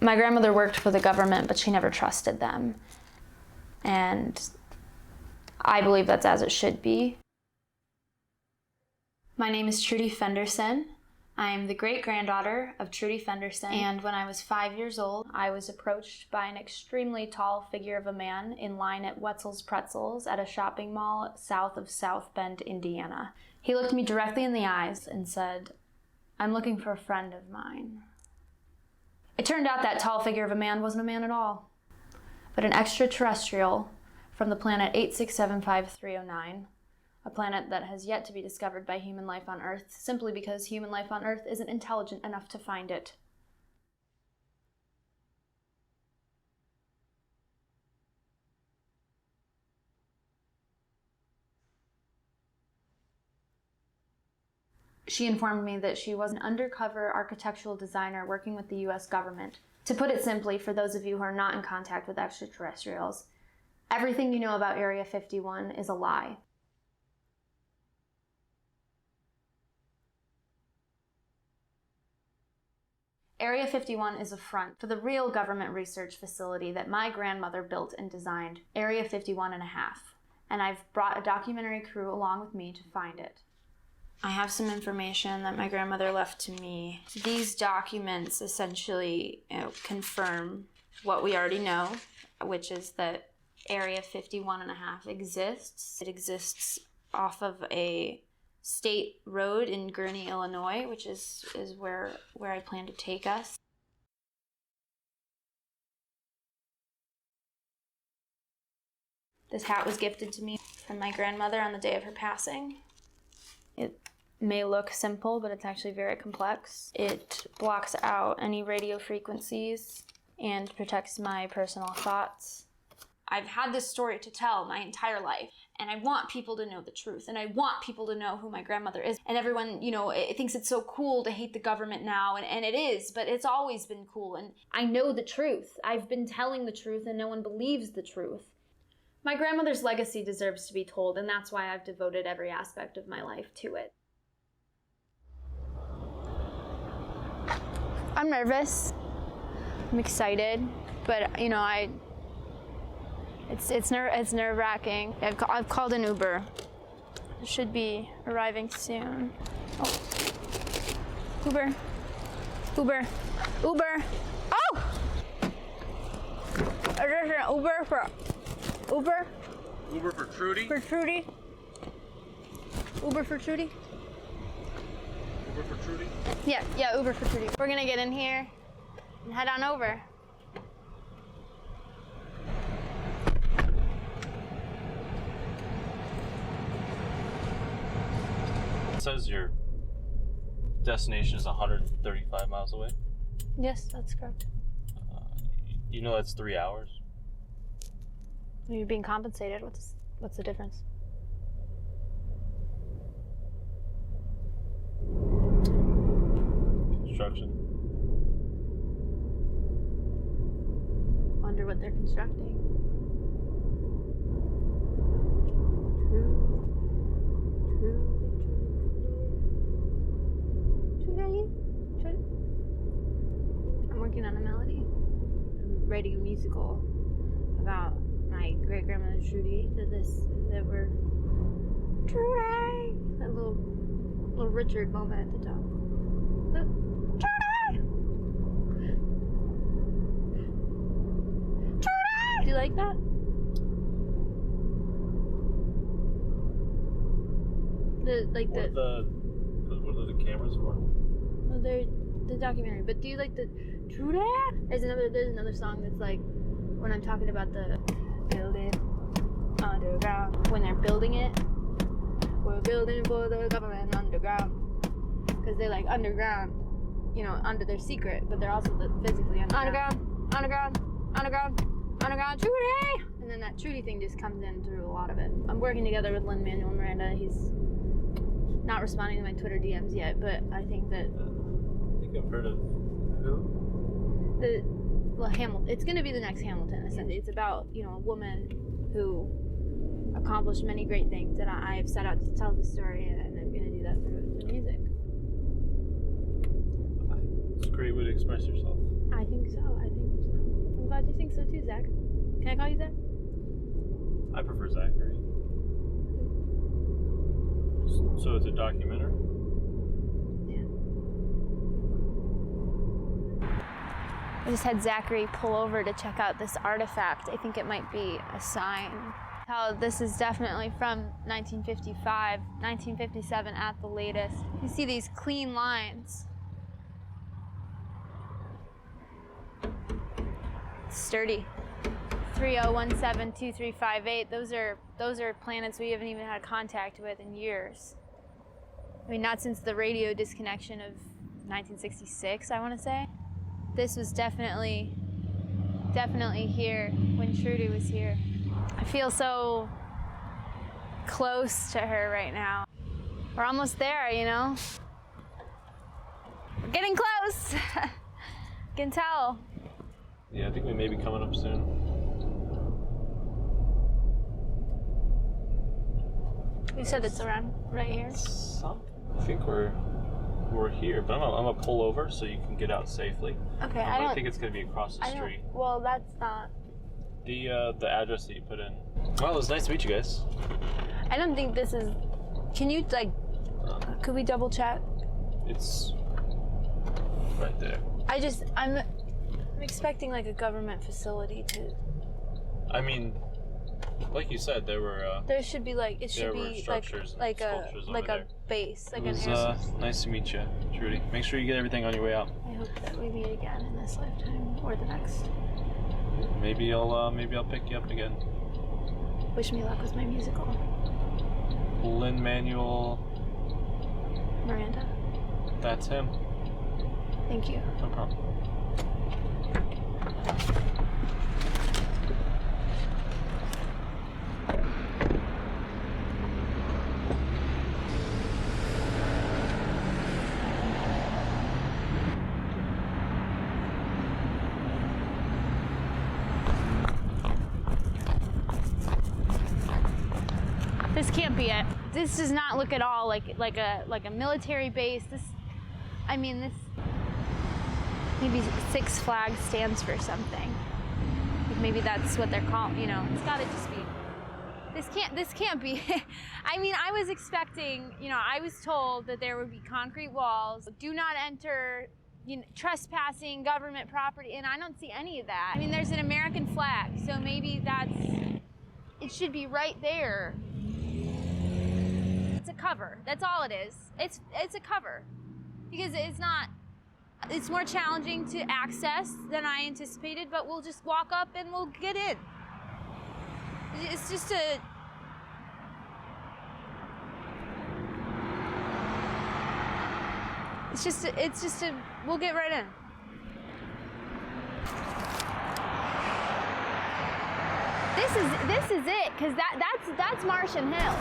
My grandmother worked for the government, but she never trusted them. And I believe that's as it should be. My name is Trudy Fenderson. I am the great-granddaughter of Trudy Fenderson, and when I was 5 years old, I was approached by an extremely tall figure of a man in line at Wetzel's Pretzels at a shopping mall south of South Bend, Indiana. He looked me directly in the eyes and said, "I'm looking for a friend of mine." It turned out that tall figure of a man wasn't a man at all, but an extraterrestrial from the planet 8675309, a planet that has yet to be discovered by human life on Earth, simply because human life on Earth isn't intelligent enough to find it. She informed me that she was an undercover architectural designer working with the US government. To put it simply, for those of you who are not in contact with extraterrestrials, everything you know about Area 51 is a lie. Area 51 is a front for the real government research facility that my grandmother built and designed, Area 51.5, and I've brought a documentary crew along with me to find it. I have some information that my grandmother left to me. These documents essentially, confirm what we already know, which is that Area 51.5 exists. It exists off of a state road in Gurnee, Illinois, which is where I plan to take us. This hat was gifted to me from my grandmother on the day of her passing. It may look simple, but it's actually very complex. It blocks out any radio frequencies and protects my personal thoughts. I've had this story to tell my entire life, and I want people to know the truth, and I want people to know who my grandmother is. And everyone, it thinks it's so cool to hate the government now, and it is, but it's always been cool, and I know the truth. I've been telling the truth, and no one believes the truth. My grandmother's legacy deserves to be told, and that's why I've devoted every aspect of my life to it. I'm nervous. I'm excited, but it's nerve-wracking. I've called an Uber. It should be arriving soon. Oh. Uber. Oh! Is there an Uber for Uber? Uber for Trudy? For Trudy? Uber for Trudy? Uber for Trudy? Yeah, Uber for Trudy. We're gonna get in here and head on over. It says your destination is 135 miles away. Yes, that's correct. You know that's 3 hours. You're being compensated. What's the difference? Construction. Wonder what they're constructing. Trudy. I'm working on a melody. I'm writing a musical about my great-grandmother Trudy. That we're Trudy. That little Richard moment at the top. Trudy! Trudy! Do you like that? What are the cameras for? Well, they're the documentary. But do you like the Trudy? There's another song that's like when I'm talking about the building underground. When they're building it, we're building for the government underground. Because they're like underground, under their secret, but they're also physically underground. Underground, Trudy! And then that Trudy thing just comes in through a lot of it. I'm working together with Lin-Manuel Miranda. He's not responding to my Twitter DMs yet, but I think that... I think I've heard of who? Hamilton. It's going to be the next Hamilton, essentially. It's about, a woman who accomplished many great things, and I have set out to tell the story, and I'm going to do that through music. It's a great way to express yourself. I think so. I'm glad you think so too, Zach. Can I call you Zach? I prefer Zachary. So it's a documentary? Yeah. I just had Zachary pull over to check out this artifact. I think it might be a sign. How this is definitely from 1955, 1957 at the latest. You see these clean lines. It's sturdy. 30172358. Those are planets we haven't even had contact with in years. I mean, not since the radio disconnection of 1966, I want to say. This was definitely here when Trudy was here. I feel so close to her right now. We're almost there, you know? We're getting close. Can tell. Yeah, I think we may be coming up soon. You said it's around right here. I think we're here, but I'm gonna pull over so you can get out safely. Okay, I think it's gonna be across the street. Well, that's not. The address that you put in. Well, it was nice to meet you guys. I don't think this is. Can you could we double check? It's right there. I'm expecting like a government facility to. I mean, like you said, there were. There should be it should be like a base, like an It air. was nice to meet you, Trudy. Make sure you get everything on your way out. I hope that we meet again in this lifetime or the next. Maybe I'll pick you up again. Wish me luck with my musical. Lin-Manuel Miranda. That's him. Thank you. No problem. This can't be it. This does not look at all like a military base. This maybe Six Flags stands for something. Maybe that's what they're called. You know, it's got to just be. This can't be. I mean, I was expecting. You know, I was told that there would be concrete walls. Do not enter. Trespassing government property, and I don't see any of that. I mean, there's an American flag, so maybe it should be right there. It's a cover. That's all it is. It's a cover. Because it's more challenging to access than I anticipated, but we'll just walk up and we'll get in. It's just we'll get right in. This is it, because that's Martian Hill.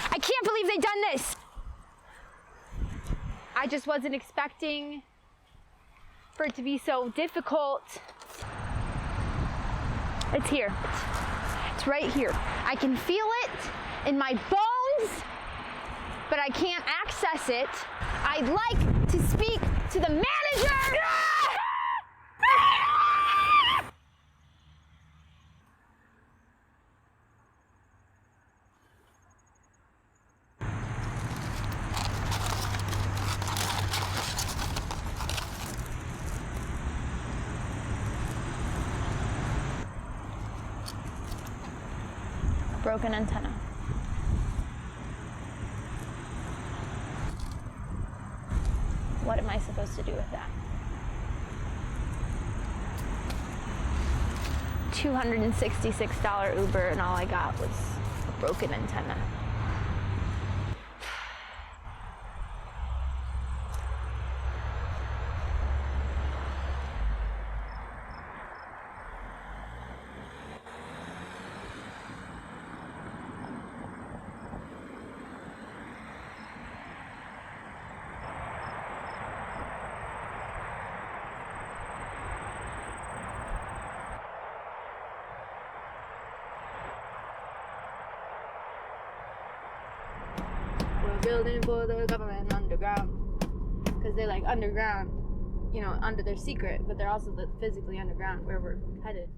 I can't believe they've done this. I just wasn't expecting for it to be so difficult. It's here. It's right here. I can feel it in my bones, but I can't access it. I'd like to speak to the manager. Broken antenna. What am I supposed to do with that? $266 Uber, and all I got was a broken antenna. building for the government underground. Because they're like underground, you know, under their secret, but they're also physically underground where we're headed.